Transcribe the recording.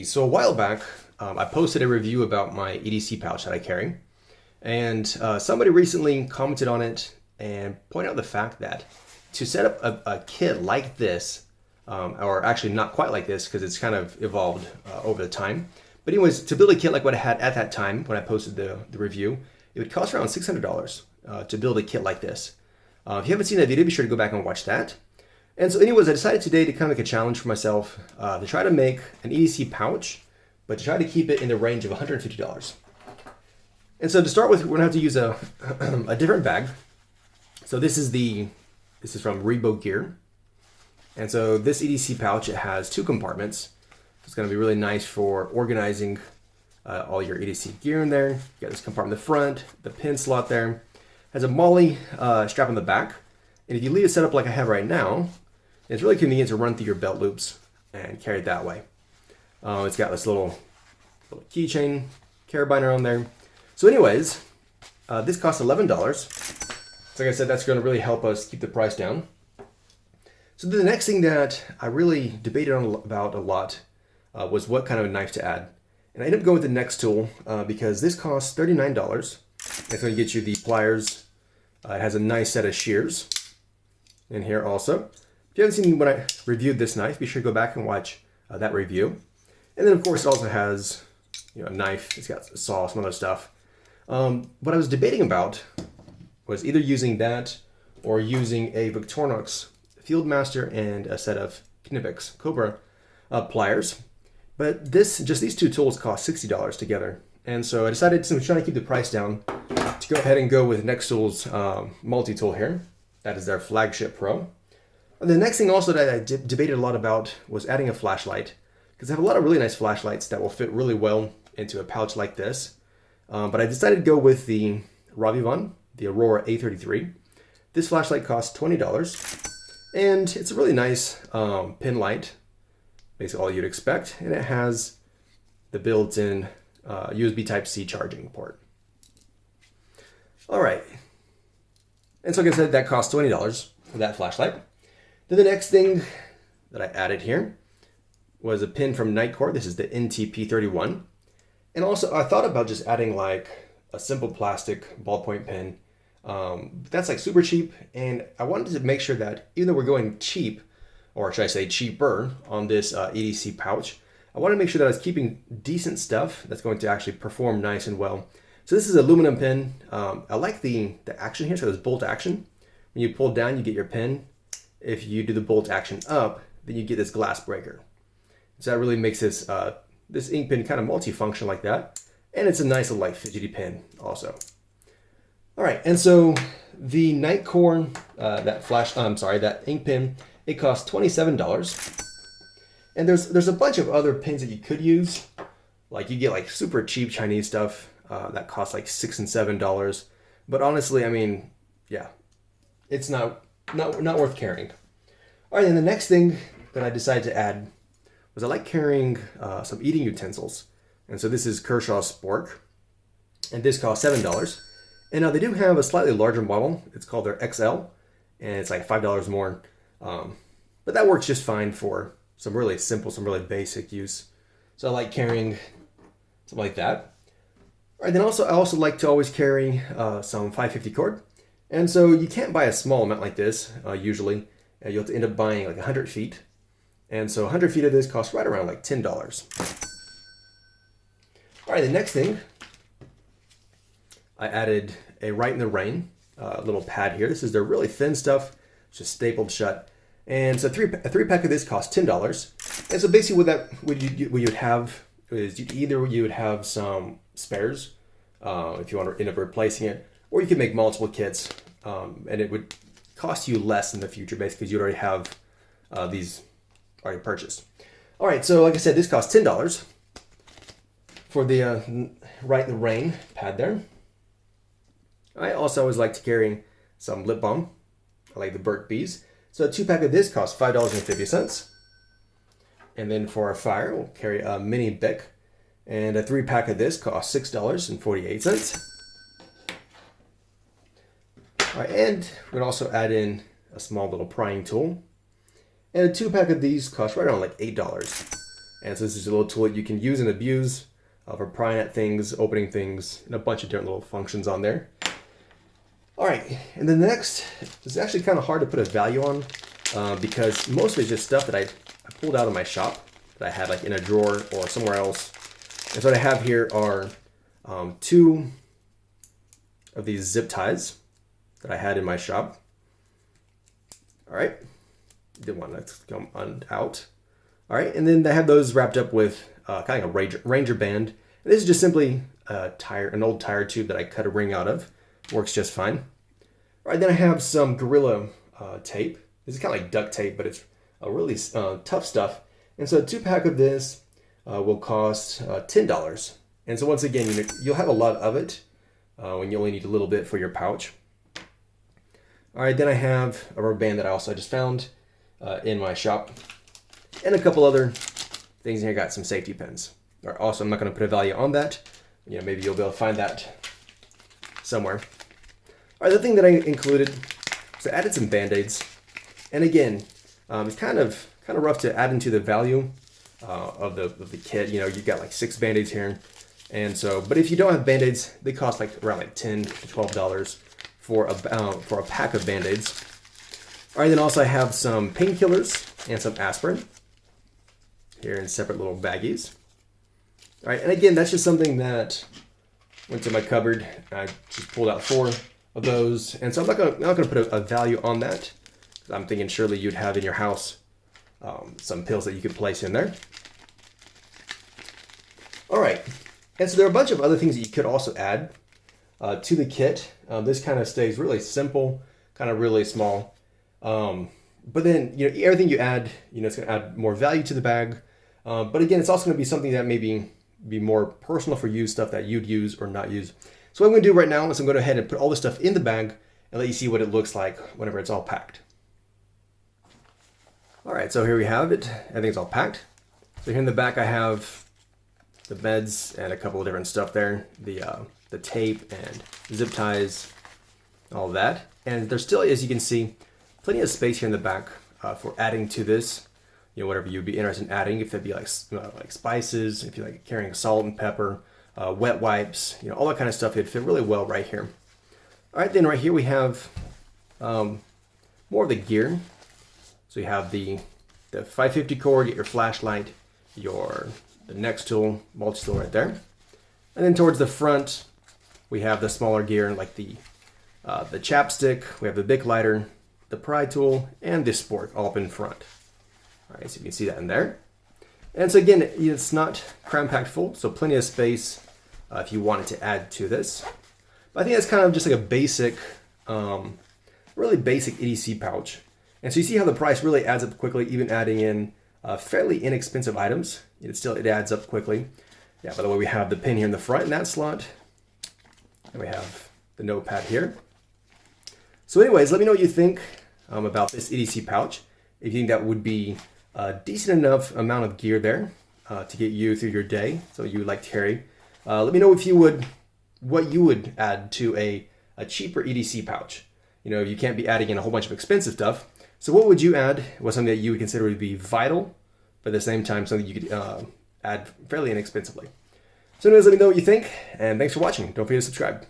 So a while back, I posted a review about my EDC pouch that I carry, and somebody recently commented on it and pointed out the fact that to set up a kit like this, or actually not quite like this because it's kind of evolved over the time, but anyways, to build a kit like what I had at that time when I posted the review, it would cost around $600 to build a kit like this. If you haven't seen that video, be sure to go back and watch that. And so anyways, I decided today to kind of make a challenge for myself to try to make an EDC pouch, but to try to keep it in the range of $150. And so to start with, we're gonna have to use a different bag. So this is from Rebo Gear. And so this EDC pouch, it has two compartments. It's gonna be really nice for organizing all your EDC gear in there. You got this compartment in the front, the pin slot there. Has a MOLLE strap on the back. And if you leave it set up like I have right now, it's really convenient to run through your belt loops and carry it that way. It's got this little keychain carabiner on there. So anyways, this costs $11. So like I said, that's going to really help us keep the price down. So the next thing that I really debated about a lot was what kind of a knife to add. And I ended up going with the next tool because this costs $39. It's going to get you the pliers. It has a nice set of shears in here also. If you haven't seen when I reviewed this knife, be sure to go back and watch that review. And then of course it also has a knife, it's got a saw, some other stuff. What I was debating about was either using that or using a Victorinox Fieldmaster and a set of Knipex Cobra pliers. But just these two tools cost $60 together. And so I decided, since I'm trying to keep the price down, to go ahead and go with Nextool's multi-tool here. That is their Flagship Pro. The next thing also that I debated a lot about was adding a flashlight, because I have a lot of really nice flashlights that will fit really well into a pouch like this. But I decided to go with the Ravivon, the Aurora A33. This flashlight costs $20, and it's a really nice pin light, basically all you'd expect, and it has the built-in USB Type-C charging port. All right, and so like I said, that costs $20 for that flashlight. Then the next thing that I added here was a pin from Nitecore. This is the NTP31. And also I thought about just adding like a simple plastic ballpoint pen. That's like super cheap. And I wanted to make sure that even though we're going cheap, or should I say cheaper, on this EDC pouch, I want to make sure that I was keeping decent stuff that's going to actually perform nice and well. So this is an aluminum pin. I like the action here, so there's bolt action. When you pull down, you get your pin. If you do the bolt action up, then you get this glass breaker. So that really makes this this ink pen kind of multi-function like that. And it's a nice little like fidgety pen also. All right, and so the Nitecore, that ink pen, it costs $27. And there's a bunch of other pins that you could use. Like you get like super cheap Chinese stuff that costs like $6 and $7. But honestly, I mean, yeah, it's not worth carrying. All right, then the next thing that I decided to add was I like carrying some eating utensils. And so this is Kershaw's Spork, and this costs $7. And now they do have a slightly larger model. It's called their XL, and it's like $5 more. But that works just fine for some really simple, some really basic use. So I like carrying something like that. All right, then I also like to always carry some 550 cord. And so you can't buy a small amount like this, usually. You'll have to end up buying like 100 feet. And so 100 feet of this costs right around like $10. All right, the next thing, I added a Right in the Rain little pad here. This is their really thin stuff. It's just stapled shut. And so a three pack of this costs $10. And so basically what you would have is you would have some spares if you want to end up replacing it, or you could make multiple kits, and it would cost you less in the future, basically, because you already have these already purchased. All right, so like I said, this costs $10 for the Right in the Rain pad there. I also always like to carry some lip balm. I like the Burt's Bees. So a 2-pack of this costs $5.50. And then for our fire, we'll carry a mini Bic. And a 3-pack of this costs $6.48. All right, and we're gonna also add in a small little prying tool. And a 2-pack of these costs right around like $8. And so this is a little tool that you can use and abuse for prying at things, opening things, and a bunch of different little functions on there. All right, and then the next is actually kind of hard to put a value on because most of it's just stuff that I pulled out of my shop that I had like in a drawer or somewhere else. And so what I have here are 2 of these zip ties that I had in my shop. All right, didn't want that to come out. All right, and then I have those wrapped up with kind of a Ranger band. And this is just simply an old tire tube that I cut a ring out of. Works just fine. All right, then I have some Gorilla tape. This is kind of like duct tape, but it's really tough stuff. And so a 2-pack of this will cost $10. And so once again, you'll have a lot of it when you only need a little bit for your pouch. All right, then I have a rubber band that I just found in my shop, and a couple other things here. I got some safety pins. All right, also, I'm not going to put a value on that. Maybe you'll be able to find that somewhere. All right, the thing that I included, so I added some Band-Aids, and again, it's kind of rough to add into the value of the kit. You've got like 6 Band-Aids here, and so, but if you don't have Band-Aids, they cost around $10 to $12 for a pack of Band-Aids. All right, then also I have some painkillers and some aspirin here in separate little baggies. All right, and again, that's just something that went to my cupboard. I just pulled out 4 of those, and so I'm not gonna put a value on that. I'm thinking surely you'd have in your house some pills that you could place in there. All right, and so there are a bunch of other things that you could also add to the kit. This kind of stays really simple, kind of really small. But then, everything you add, it's going to add more value to the bag. But again, it's also going to be something that maybe be more personal for you, stuff that you'd use or not use. So what I'm going to do right now is I'm going to go ahead and put all this stuff in the bag and let you see what it looks like whenever it's all packed. All right, so here we have it. Everything's all packed. So here in the back, I have the meds and a couple of different stuff there. The tape and zip ties, all of that. And there's still, as you can see, plenty of space here in the back for adding to this. Whatever you'd be interested in adding, if that'd be like spices, if you like carrying salt and pepper, wet wipes, all that kind of stuff. It'd fit really well right here. All right, then right here we have more of the gear. So you have the 550 cord, get your flashlight, the next tool, multi-tool right there. And then towards the front, we have the smaller gear like the chapstick, we have the Bic lighter, the pry tool, and this spork all up in front. All right, so you can see that in there. And so again, it's not cram-packed full, so plenty of space if you wanted to add to this. But I think that's kind of just like a basic, really basic EDC pouch. And so you see how the price really adds up quickly, even adding in fairly inexpensive items. It adds up quickly. Yeah, by the way, we have the pin here in the front in that slot. And we have the notepad here. So anyways, let me know what you think about this EDC pouch. If you think that would be a decent enough amount of gear there to get you through your day, so you would like to carry. Let me know what you would add to a cheaper EDC pouch. You can't be adding in a whole bunch of expensive stuff. So what would you add? What's something that you would consider to be vital, but at the same time something you could add fairly inexpensively? So anyways, let me know what you think, and thanks for watching. Don't forget to subscribe.